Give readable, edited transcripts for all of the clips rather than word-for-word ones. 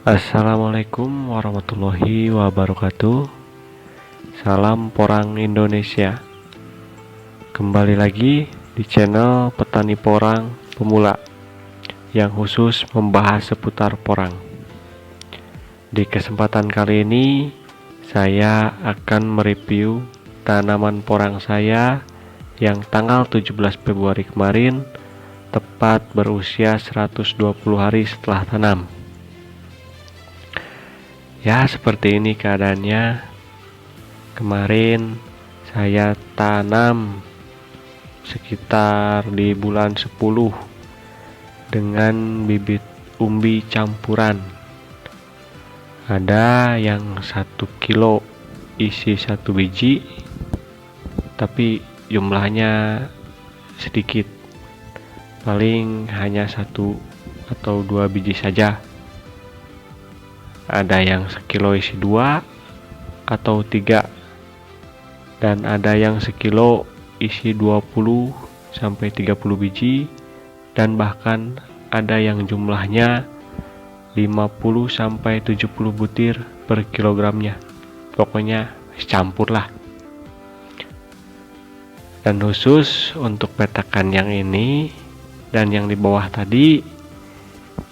Assalamualaikum warahmatullahi wabarakatuh. Salam Porang Indonesia. Kembali lagi di channel Petani Porang Pemula yang khusus membahas seputar porang. Di kesempatan kali ini saya akan mereview tanaman porang saya yang tanggal 17 Februari kemarin tepat berusia 120 hari setelah tanam. Ya, seperti ini keadaannya. Kemarin saya tanam sekitar di bulan 10 dengan bibit umbi campuran. Ada yang 1 kilo isi 1 biji, tapi jumlahnya sedikit, paling hanya 1 atau 2 biji saja. Ada yang sekilo isi 2 atau 3, dan ada yang sekilo isi 20 sampai 30 biji, dan bahkan ada yang jumlahnya 50 sampai 70 butir per kilogramnya. Pokoknya campur lah. Dan khusus untuk petakan yang ini dan yang di bawah tadi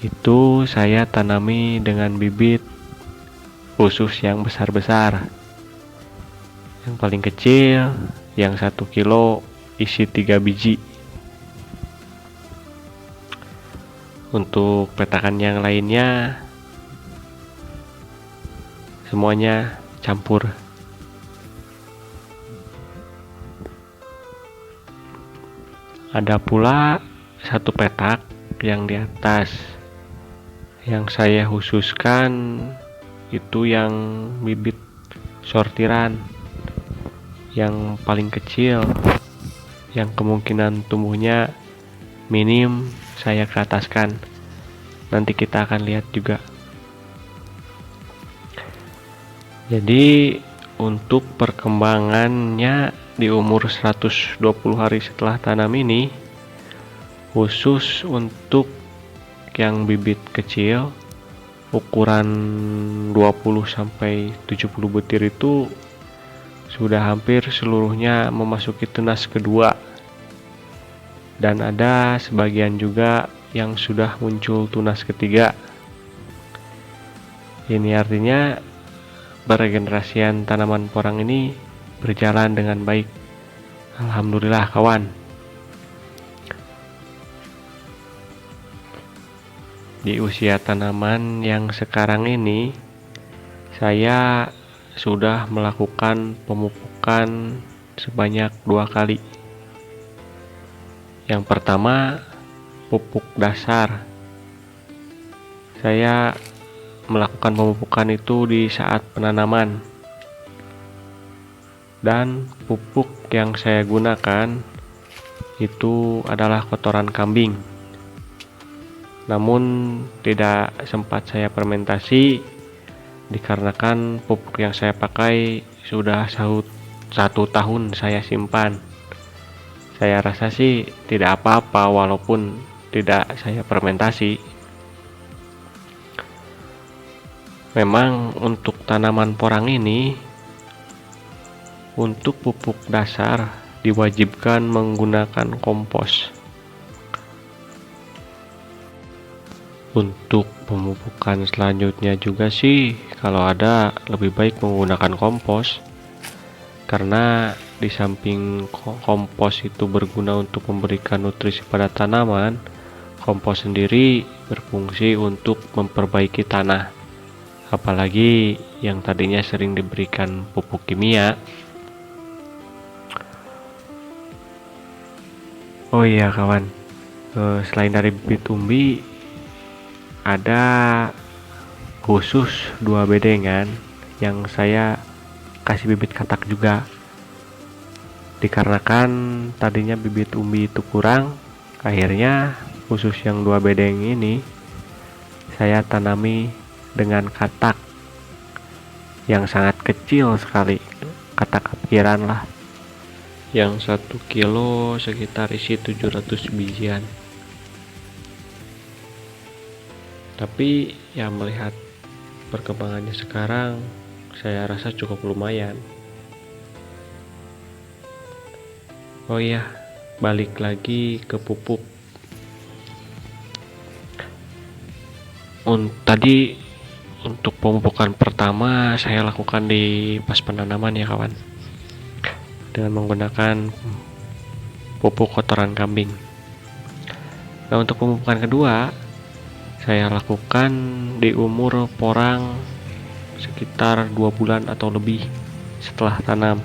itu saya tanami dengan bibit khusus yang besar-besar. Yang paling kecil yang 1 kilo isi 3 biji. Untuk petakan yang lainnya semuanya campur. Ada pula 1 petak yang di atas yang saya khususkan itu yang bibit sortiran yang paling kecil, yang kemungkinan tumbuhnya minim saya ke ataskan. Nanti kita akan lihat juga. Jadi untuk perkembangannya di umur 120 hari setelah tanam ini, khusus untuk yang bibit kecil ukuran 20 sampai 70 butir itu sudah hampir seluruhnya memasuki tunas kedua, dan ada sebagian juga yang sudah muncul tunas ketiga. Ini artinya peregenerasian tanaman porang ini berjalan dengan baik. Alhamdulillah kawan. Di usia tanaman yang sekarang ini, saya sudah melakukan pemupukan sebanyak 2 kali. Yang pertama, pupuk dasar. Saya melakukan pemupukan itu di saat penanaman. Dan pupuk yang saya gunakan itu adalah kotoran kambing. Namun tidak sempat saya fermentasi dikarenakan pupuk yang saya pakai sudah 1 tahun saya simpan. Saya rasa sih tidak apa-apa walaupun tidak saya fermentasi. Memang untuk tanaman porang ini, untuk pupuk dasar diwajibkan menggunakan kompos. Untuk pemupukan selanjutnya juga sih, kalau ada lebih baik menggunakan kompos, karena di samping kompos itu berguna untuk memberikan nutrisi pada tanaman, kompos sendiri berfungsi untuk memperbaiki tanah, apalagi yang tadinya sering diberikan pupuk kimia. Oh iya kawan, selain dari bibit umbi, ada khusus 2 bedengan yang saya kasih bibit katak juga. Dikarenakan tadinya bibit umbi itu kurang, akhirnya khusus yang 2 bedeng ini saya tanami dengan katak yang sangat kecil sekali, katak apiran lah, yang 1 kilo sekitar isi 700 bijian. Tapi ya melihat perkembangannya sekarang saya rasa cukup lumayan. Oh iya, balik lagi ke pupuk. Tadi untuk pemupukan pertama saya lakukan di pas penanaman ya kawan, dengan menggunakan pupuk kotoran kambing. Nah, untuk pemupukan kedua saya lakukan di umur porang sekitar 2 bulan atau lebih setelah tanam.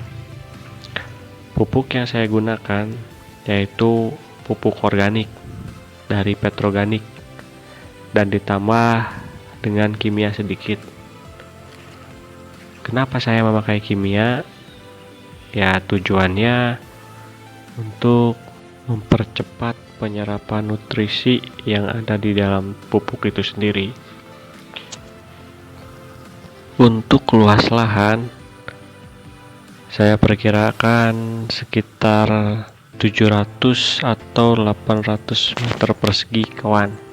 Pupuk yang saya gunakan yaitu pupuk organik dari Petroganik dan ditambah dengan kimia sedikit. Kenapa saya memakai kimia? Ya, tujuannya untuk mempercepat penyerapan nutrisi yang ada di dalam pupuk itu sendiri. Untuk luas lahan saya perkirakan sekitar 700 atau 800 meter persegi kawan.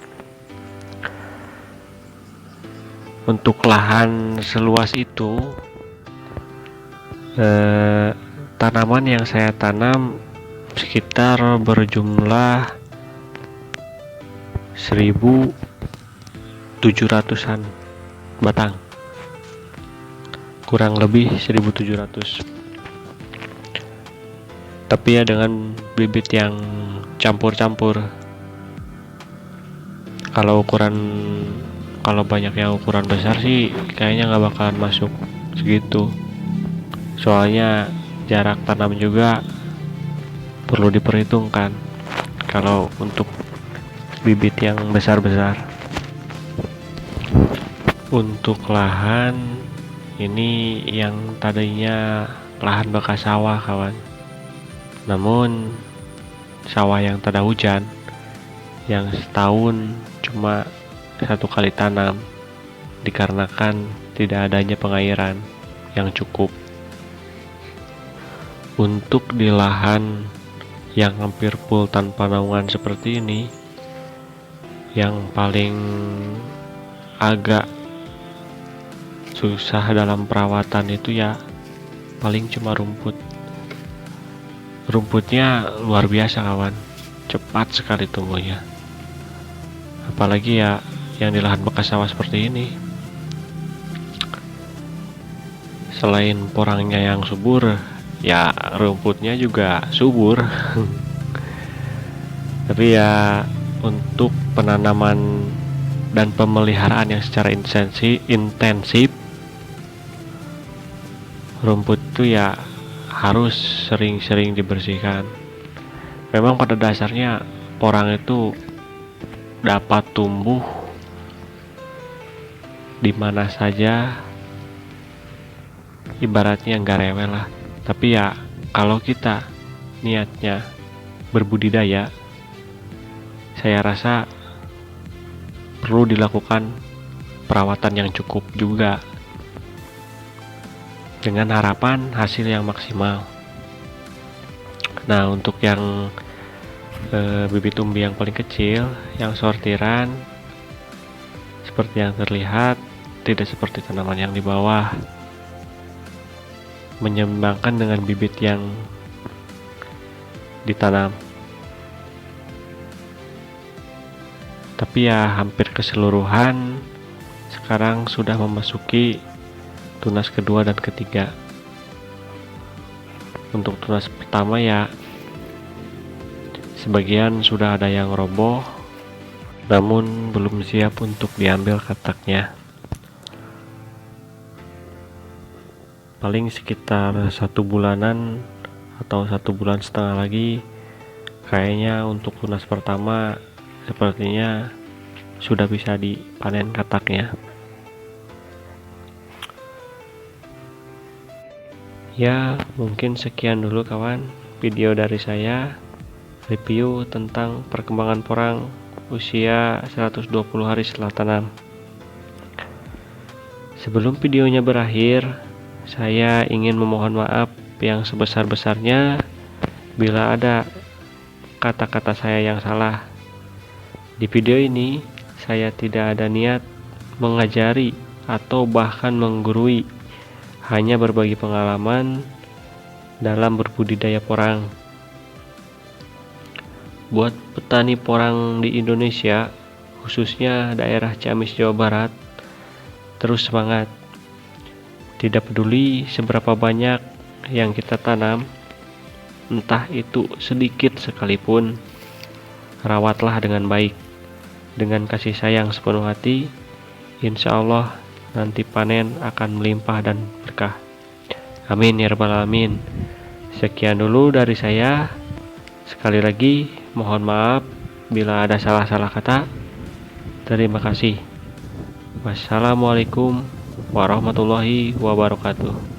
Untuk lahan seluas itu tanaman yang saya tanam sekitar berjumlah 1.700-an batang, kurang lebih 1.700. Tapi ya dengan bibit yang campur-campur. Kalau banyak yang ukuran besar sih kayaknya nggak bakalan masuk segitu. Soalnya jarak tanam juga perlu diperhitungkan kalau untuk bibit yang besar-besar. Untuk lahan ini yang tadinya lahan bekas sawah kawan, namun sawah yang tak ada hujan, yang setahun cuma 1 kali tanam dikarenakan tidak adanya pengairan yang cukup. Untuk di lahan yang hampir full tanpa naungan seperti ini, yang paling agak susah dalam perawatan itu ya paling cuma rumput. Rumputnya luar biasa kawan, cepat sekali tumbuhnya. Apalagi ya yang di lahan bekas sawah seperti ini. Selain porangnya yang subur, ya rumputnya juga subur. Tapi ya untuk penanaman dan pemeliharaan yang secara intensif, rumput itu ya harus sering-sering dibersihkan. Memang pada dasarnya porang itu dapat tumbuh di mana saja, ibaratnya nggak rewel lah. Tapi ya kalau kita niatnya berbudidaya, saya rasa perlu dilakukan perawatan yang cukup juga, dengan harapan hasil yang maksimal. Nah, untuk yang bibit umbi yang paling kecil, yang sortiran, seperti yang terlihat tidak seperti tanaman yang di bawah, menyeimbangkan dengan bibit yang ditanam. Tapi ya hampir keseluruhan sekarang sudah memasuki tunas kedua dan ketiga. Untuk tunas pertama ya sebagian sudah ada yang roboh, namun belum siap untuk diambil kataknya. Paling sekitar 1 bulanan atau 1,5 bulan lagi, kayaknya untuk tunas pertama sepertinya sudah bisa dipanen kataknya. Ya, mungkin sekian dulu kawan video dari saya, review tentang perkembangan porang usia 120 hari setelah tanam. Sebelum videonya berakhir, saya ingin memohon maaf yang sebesar-besarnya bila ada kata-kata saya yang salah. Di video ini saya tidak ada niat mengajari atau bahkan menggurui, hanya berbagi pengalaman dalam berbudidaya porang. Buat petani porang di Indonesia, khususnya daerah Ciamis, Jawa Barat, terus semangat. Tidak peduli seberapa banyak yang kita tanam, entah itu sedikit sekalipun, rawatlah dengan baik, dengan kasih sayang sepenuh hati. Insya Allah nanti panen akan melimpah dan berkah. Amin ya rabbal alamin. Sekian dulu dari saya. Sekali lagi mohon maaf bila ada salah-salah kata. Terima kasih. Wassalamualaikum warahmatullahi wabarakatuh.